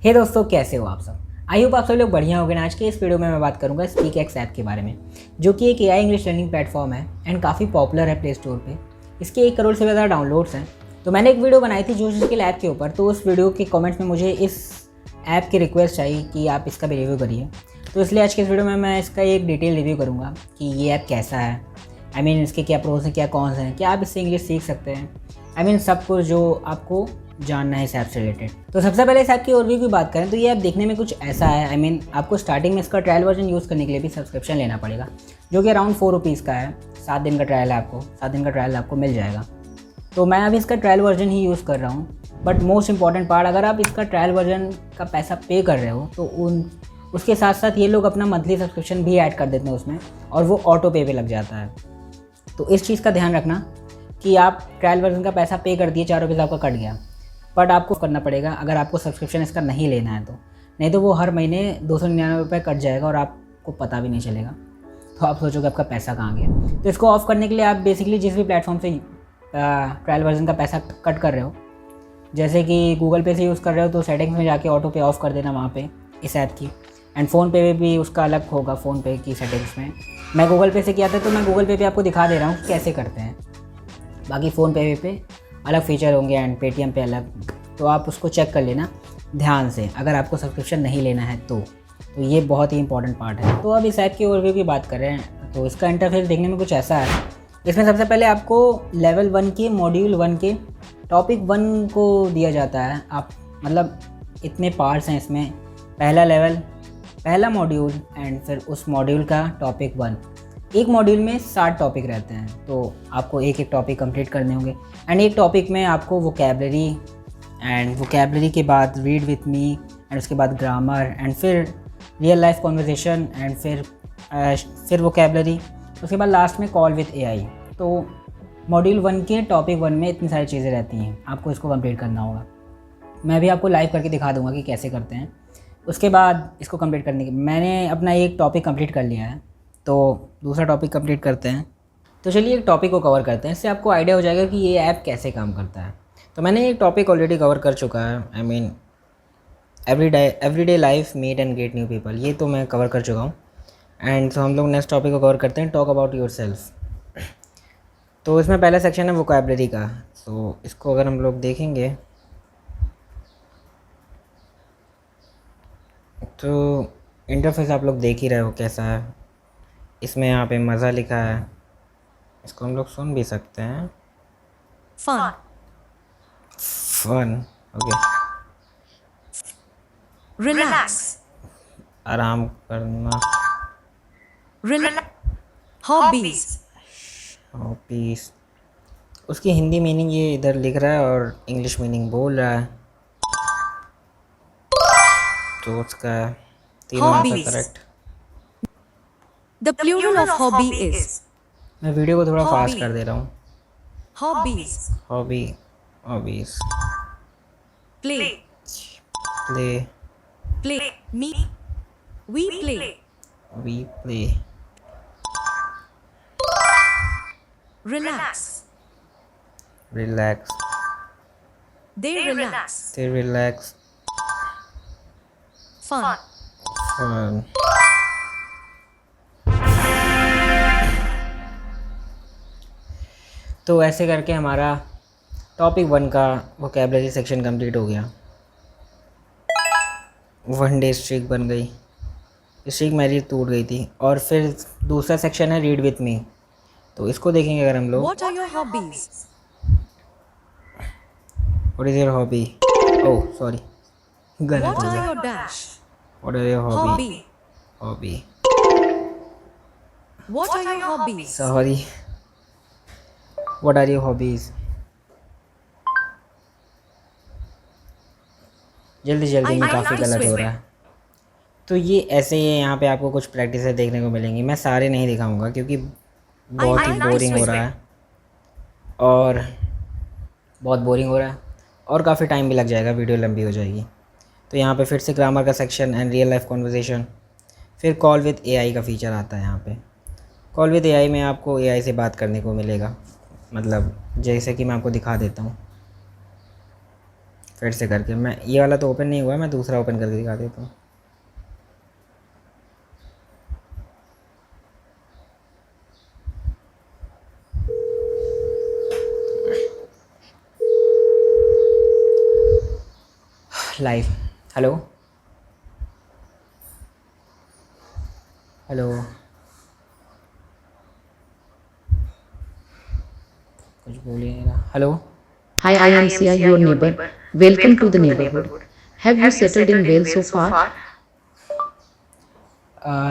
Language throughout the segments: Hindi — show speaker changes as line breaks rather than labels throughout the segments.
हे दोस्तों, कैसे हो आप सब। आई होप आप सब लोग बढ़िया होंगे। आज के इस वीडियो में मैं बात करूंगा स्पीक एक्स ऐप के बारे में, जो कि एक एआई इंग्लिश लर्निंग प्लेटफॉर्म है एंड काफ़ी पॉपुलर है प्ले स्टोर पे। इसके 1 करोड़ से ज़्यादा डाउनलोड्स हैं। तो मैंने एक वीडियो बनाई थी जो जिसके ऐप के ऊपर, तो उस वीडियो के कमेंट्स में मुझे इस ऐप की रिक्वेस्ट चाहिए कि आप इसका भी रिव्यू करिए। तो इसलिए आज के इस वीडियो में मैं इसका एक डिटेल रिव्यू करूँगा कि ये ऐप कैसा है, इसके क्या प्रोस हैं, क्या कॉन्स हैं, क्या आप इससे इंग्लिश सीख सकते हैं, सब कुछ जो आपको जानना है इस ऐप से रिलेटेड। तो सबसे पहले इस ऐप की ओवरव्यू की बात करें तो ये ऐप देखने में कुछ ऐसा है। आपको स्टार्टिंग में इसका ट्रायल वर्जन यूज़ करने के लिए भी सब्सक्रिप्शन लेना पड़ेगा, जो कि अराउंड 4 रुपीज़ का है। 7 दिन का ट्रायल है, आपको 7 दिन का ट्रायल आपको मिल जाएगा। तो मैं अभी इसका ट्रायल वर्जन ही यूज़ कर रहा हूँ। बट मोस्ट इंपॉर्टेंट पार्ट, अगर आप इसका ट्रायल वर्जन का पैसा पे कर रहे हो तो उसके साथ साथ ये लोग अपना मंथली सब्सक्रिप्शन भी ऐड कर देते हैं उसमें, और वो ऑटो पे लग जाता है। तो इस चीज़ का ध्यान रखना कि आप ट्रायल वर्जन का पैसा पे कर दिए, 4 रुपये आपका कट गया, बट आपको करना पड़ेगा अगर आपको सब्सक्रिप्शन इसका नहीं लेना है तो। नहीं तो वो हर महीने 299 रुपये कट जाएगा और आपको पता भी नहीं चलेगा। तो आप सोचोगे आपका पैसा कहाँ गया। तो इसको ऑफ़ करने के लिए आप बेसिकली जिस भी प्लेटफॉर्म से ट्रायल वर्जन का पैसा कट कर रहे हो, जैसे कि गूगल पे से यूज़ कर रहे हो तो सेटिंग्स में जाके ऑटो पे ऑफ़ कर देना वहाँ पे इस ऐप की। एंड फ़ोनपे पे भी उसका अलग होगा, फ़ोनपे की सेटिंग्स में। मैं गूगल पे से किया था तो मैं गूगल पे आपको दिखा दे रहा हूँ कि कैसे करते हैं। बाकी फ़ोनपे पे अलग फ़ीचर होंगे एंड पेटीएम पे अलग, तो आप उसको चेक कर लेना ध्यान से अगर आपको सब्सक्रिप्शन नहीं लेना है तो ये बहुत ही इंपॉर्टेंट पार्ट है। तो अब इस ऐप की ओवरव्यू की बात कर रहे हैं तो इसका इंटरफेस देखने में कुछ ऐसा है। इसमें सबसे पहले आपको लेवल 1 के मॉड्यूल 1 के टॉपिक 1 को दिया जाता है। आप इतने पार्ट्स हैं इसमें, पहला लेवल, पहला मॉड्यूल एंड फिर उस मॉड्यूल का टॉपिक 1। एक मॉड्यूल में 60 टॉपिक रहते हैं, तो आपको एक एक टॉपिक कंप्लीट करने होंगे। एंड एक टॉपिक में आपको वोकैबलरी एंड वोकैबलरी के बाद रीड विथ मी एंड उसके बाद ग्रामर एंड फिर रियल लाइफ कॉन्वर्सेशन एंड फिर वोकैबलरी, उसके बाद लास्ट में कॉल विथ एआई। तो मॉड्यूल 1 के टॉपिक 1 में इतनी सारी चीज़ें रहती हैं, आपको इसको कंप्लीट करना होगा। मैं भी आपको लाइव करके दिखा दूंगा कि कैसे करते हैं। उसके बाद इसको कंप्लीट करने के मैंने अपना एक टॉपिक कंप्लीट कर लिया है, तो दूसरा टॉपिक कंप्लीट करते हैं। तो चलिए एक टॉपिक को कवर करते हैं, इससे आपको आइडिया हो जाएगा कि ये ऐप कैसे काम करता है। तो मैंने एक टॉपिक ऑलरेडी कवर कर चुका है, everyday life meet and get new people, ये तो मैं कवर कर चुका हूँ। एंड तो हम लोग नेक्स्ट टॉपिक को कवर करते हैं, टॉक अबाउट योर सेल्फ। तो इसमें पहला सेक्शन है वोकैबलरी का। तो इसको अगर हम लोग देखेंगे तो इंटरफेस आप लोग देख ही रहे हो कैसा है। इसमें यहाँ पे मज़ा लिखा है, इसको हम लोग सुन भी सकते हैं। फन ओके,
रिलैक्स,
आराम करना,
हॉबीज,
हॉबीज। उसकी हिंदी मीनिंग ये इधर लिख रहा है और इंग्लिश मीनिंग बोल रहा है, तो उसका तीनों answer correct.
The plural of hobby is,
मैं वीडियो को थोड़ा फास्ट कर दे रहा हूँ।
Hobbies,
hobbies,
play,
play,
play, me, we play, relax,
relax,
they relax,
relax,
fun,
fun. तो ऐसे करके हमारा टॉपिक 1 का वोकैबलरी सेक्शन कंप्लीट हो गया। 1 डे स्ट्रीक बन गई, स्ट्रीक मेरी टूट गई थी। और फिर दूसरा सेक्शन है रीड विथ मी, तो इसको देखेंगे अगर हम लोग।
What are your hobbies,
what is your hobby, oh sorry गलत
व्हाट
हो
आर
गया।
Your dash,
what are your
hobby,
hobby,
what are your hobbies,
sorry, what are your hobbies. जल्दी में काफ़ी गलत हो रहा है। तो ये ऐसे ही है, यहाँ पे आपको कुछ प्रैक्टिसेस देखने को मिलेंगी। मैं सारे नहीं दिखाऊंगा क्योंकि बहुत ही बोरिंग हो रहा है और काफ़ी टाइम भी लग जाएगा, वीडियो लंबी हो जाएगी। तो यहाँ पे फिर से ग्रामर का section and real life conversation, फिर कॉल विद एआई का फीचर आता है। यहाँ पे कॉल विद एआई में आपको एआई से बात करने को मिलेगा, जैसे कि मैं आपको दिखा देता हूँ। फिर से करके, मैं ये वाला तो ओपन नहीं हुआ, मैं दूसरा ओपन करके दिखा देता हूँ। लाइव। हेलो हेलो, कुछ बोल ही नहीं रहा। Hello.
Hi, I am Sia, your neighbor. Welcome to the neighborhood. Have you settled in well so far?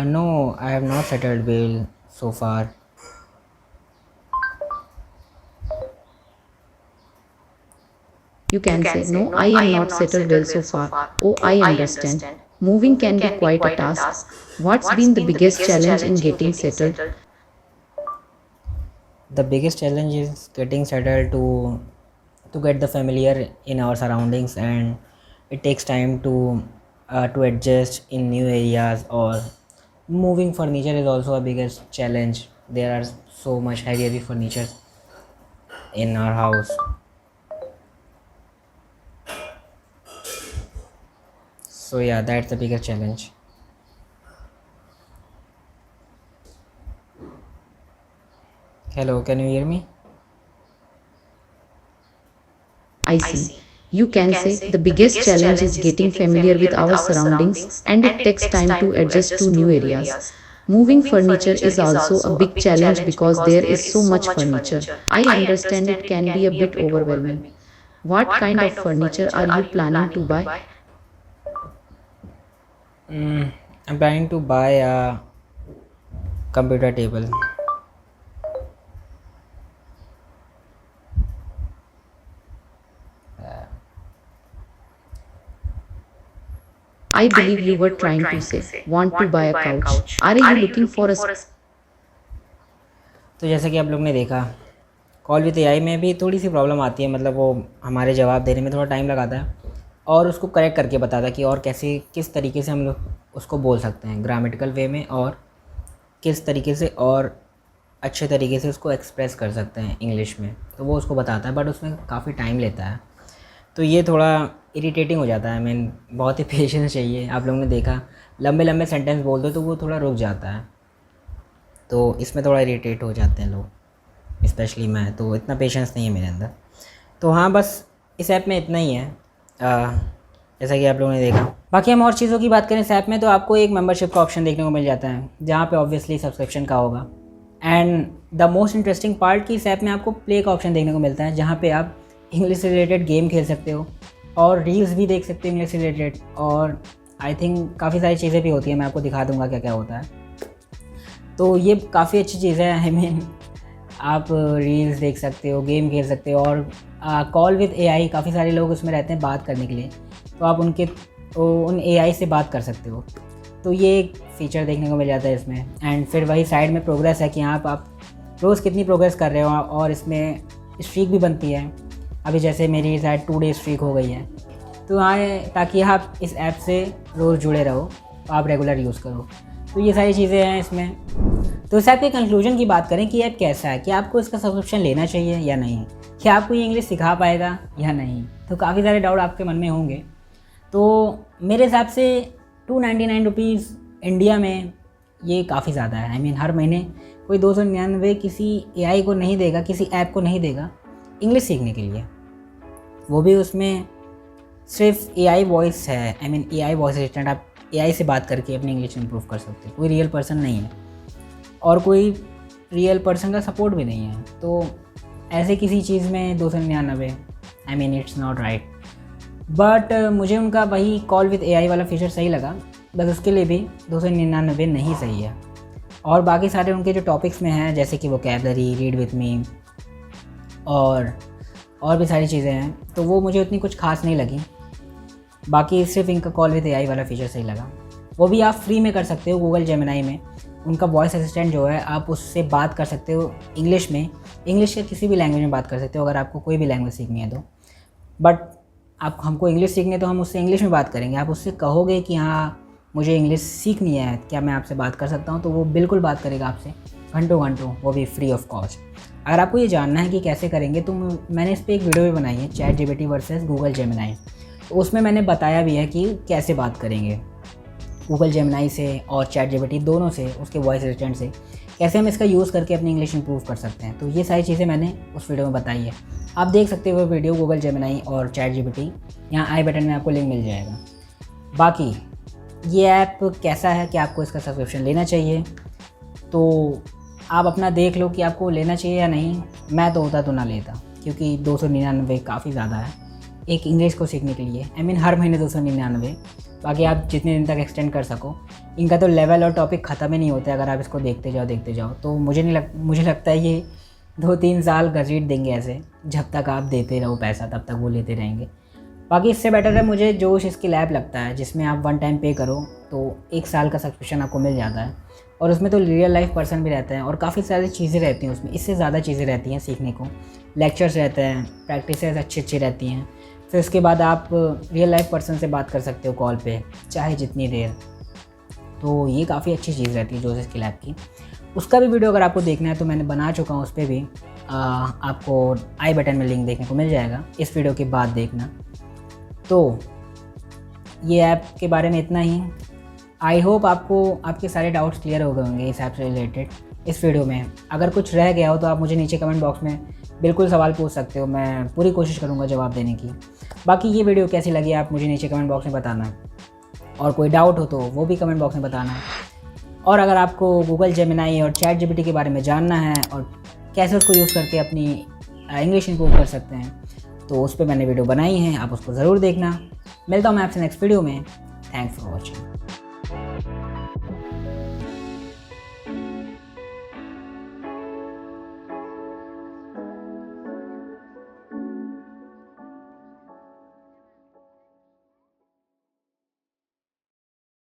No, I have not settled well so far.
You can say, no, I am not settled well so far. Oh, I understand. Moving can be quite a task. What's been the biggest challenge in getting settled?
The biggest challenge is getting settled to get the familiar in our surroundings, and it takes time to adjust in new areas, or moving furniture is also a biggest challenge. There are so much heavy furniture in our house. So yeah, that's the biggest challenge. Hello, can you hear me?
I see. You can say the biggest challenge is getting familiar with our surroundings and it takes time to adjust to new areas. Moving furniture is also a big challenge because there is so much furniture. I understand it can be a bit overwhelming. What kind of furniture are you planning to buy?
I'm planning to buy a computer table.
I believe you were trying to say, want to buy a couch. Are you looking for a
तो जैसा कि आप लोग ने देखा, कॉल विद एआई में भी थोड़ी सी प्रॉब्लम आती है, मतलब वो हमारे जवाब देने में थोड़ा टाइम लगाता है और उसको करेक्ट करके बताता है कि और कैसे किस तरीके से हम लोग उसको बोल सकते हैं ग्रामेटिकल वे में, और किस तरीके से और अच्छे तरीके से उसको एक्सप्रेस कर सकते हैं इंग्लिश में, तो वो उसको बताता है, बट उसमें काफ़ी टाइम लेता है। तो ये थोड़ा इरिटेटिंग हो जाता है। बहुत ही पेशेंस चाहिए। आप लोगों ने देखा, लंबे लंबे सेंटेंस बोल दो तो वो थोड़ा रुक जाता है, तो इसमें थोड़ा इरिटेट हो जाते हैं लोग, स्पेशली मैं, तो इतना पेशेंस नहीं है मेरे अंदर। तो हाँ, बस इस ऐप में इतना ही है, जैसा कि आप लोगों ने देखा। बाकी हम और चीज़ों की बात करें इस ऐप में, तो आपको एक मेंबरशिप का ऑप्शन देखने को मिल जाता है, जहाँ पे ऑब्वियसली सब्सक्रिप्शन का होगा। And the most interesting part कि इस ऐप में आपको प्ले का ऑप्शन देखने को मिलता है, जहाँ पे आप इंग्लिश से रिलेटेड गेम खेल सकते हो और रील्स भी देख सकते हो इंग्लिश से रिलेटेड, और आई थिंक काफ़ी सारी चीज़ें भी होती हैं, मैं आपको दिखा दूँगा क्या क्या होता है। तो ये काफ़ी अच्छी चीज़ है। आप रील्स देख सकते हो, गेम खेल सकते हो, और कॉल विद एआई, काफ़ी सारे लोग उसमें रहते हैं बात करने के लिए, तो आप उन एआई से बात कर सकते हो। तो ये एक फ़ीचर देखने को मिल जाता है इसमें। एंड फिर वही साइड में प्रोग्रेस है कि यहाँ पर आप रोज़ कितनी प्रोग्रेस कर रहे हो, और इसमें स्ट्रीक भी बनती है। अभी जैसे मेरी शायद 2 डे स्ट्रीक हो गई है, तो हाँ, ताकि आप इस ऐप से रोज़ जुड़े रहो, आप रेगुलर यूज़ करो। तो ये सारी चीज़ें हैं इसमें। तो इस ऐप के कंक्लूजन की बात करें कि ऐप कैसा है, कि आपको इसका सब्सक्रिप्शन लेना चाहिए या नहीं, क्या आपको ये इंग्लिश सिखा पाएगा या नहीं, तो काफ़ी सारे डाउट आपके मन में होंगे। तो मेरे हिसाब से 299 रुपीज़ इंडिया में ये काफ़ी ज़्यादा है। हर महीने कोई 299 किसी एआई को नहीं देगा, किसी ऐप को नहीं देगा इंग्लिश सीखने के लिए, वो भी उसमें सिर्फ एआई वॉइस है। एआई वॉइस असिस्टेंट, आप एआई से बात करके अपनी इंग्लिश इंप्रूव कर सकते हो। कोई रियल पर्सन नहीं है और कोई रियल पर्सन का सपोर्ट भी नहीं है, तो ऐसे किसी चीज़ में 299, इट्स नॉट राइट। बट मुझे उनका वही कॉल विद एआई वाला फीचर सही लगा, बस उसके लिए भी 299 नहीं सही है। और बाकी सारे उनके जो टॉपिक्स में हैं, जैसे कि वोकैबलरी, रीड विथ मी और भी सारी चीज़ें हैं, तो वो मुझे उतनी कुछ खास नहीं लगी। बाकी सिर्फ इनका कॉल विद एआई वाला फीचर सही लगा। वो भी आप फ्री में कर सकते हो गूगल जेमिनाई में। उनका वॉइस असिस्टेंट जो है, आप उससे बात कर सकते हो इंग्लिश में, इंग्लिश के किसी भी लैंग्वेज में बात कर सकते हो, अगर आपको कोई भी लैंग्वेज सीखनी है तो। बट आप हमको इंग्लिश सीखनी है तो हम उससे इंग्लिश में बात करेंगे। आप उससे कहोगे कि हाँ मुझे इंग्लिश सीखनी है, क्या मैं आपसे बात कर सकता हूँ, तो वो बिल्कुल बात करेगा आपसे घंटों, वो भी फ्री ऑफ कॉस्ट। अगर आपको ये जानना है कि कैसे करेंगे, तो मैंने इस पर एक वीडियो भी बनाई है, chat GPT versus Google Gemini. तो उसमें मैंने बताया भी है कि कैसे बात करेंगे गूगल जेमिनाई से और चैट जीपीटी दोनों से, उसके वॉइस असिस्टेंट से, कैसे हम इसका यूज़ करके अपनी इंग्लिश इंप्रूव कर सकते हैं। तो ये सारी चीज़ें मैंने उस वीडियो में बताई है। आप देख सकते हो वीडियो गूगल जेमिनाई और चैट जीपीटी, यहाँ आई बटन में आपको लिंक मिल जाएगा। बाकी ये ऐप कैसा है कि आपको इसका सब्सक्रिप्शन लेना चाहिए, तो आप अपना देख लो कि आपको लेना चाहिए या नहीं। मैं तो होता तो ना लेता, क्योंकि 299 काफ़ी ज़्यादा है एक इंग्लिश को सीखने के लिए। आई मीन हर महीने 299। बाकी आप जितने दिन तक एक्सटेंड कर सको। इनका तो लेवल और टॉपिक ख़त्म ही नहीं होता है अगर आप इसको देखते जाओ। तो मुझे लगता है ये 2-3 साल घसीट देंगे ऐसे, जब तक आप देते रहो पैसा तब तक वो लेते रहेंगे। बाकी इससे बेटर है मुझे जोश स्किल ऐप लगता है, जिसमें आप 1 टाइम पे करो तो 1 साल का सब्सक्रिप्शन आपको मिल जाता है। और उसमें तो रियल लाइफ पर्सन भी रहते हैं और काफ़ी सारी चीज़ें रहती हैं उसमें, इससे ज़्यादा चीज़ें रहती हैं सीखने को। लेक्चर्स रहते हैं, प्रैक्टिसेस अच्छी रहती हैं। फिर उसके बाद आप रियल लाइफ पर्सन से बात कर सकते हो कॉल पे, चाहे जितनी देर। तो ये काफ़ी अच्छी चीज़ रहती है जोश स्किल ऐप की। उसका भी वीडियो अगर आपको देखना है तो मैंने बना चुका हूँ, उस पर भी आपको आई बटन में लिंक देखने को मिल जाएगा, इस वीडियो के बाद देखना। तो ये ऐप के बारे में इतना ही। आई होप आपको आपके सारे डाउट्स क्लियर हो गए होंगे इस ऐप से रिलेटेड इस वीडियो में। अगर कुछ रह गया हो तो आप मुझे नीचे कमेंट बॉक्स में बिल्कुल सवाल पूछ सकते हो, मैं पूरी कोशिश करूँगा जवाब देने की। बाकी ये वीडियो कैसी लगी आप मुझे नीचे कमेंट बॉक्स में बताना, और कोई डाउट हो तो वो भी कमेंट बॉक्स में बताना। और अगर आपको गूगल जेमिनाई और चैट जीपीटी के बारे में जानना है और कैसे उसको यूज़ करके अपनी इंग्लिश इंप्रूव कर सकते हैं, तो उस पर मैंने वीडियो बनाई है, आप उसको ज़रूर देखना। मिलता हूँ मैं आपसे नेक्स्ट वीडियो में। Thanks for watching.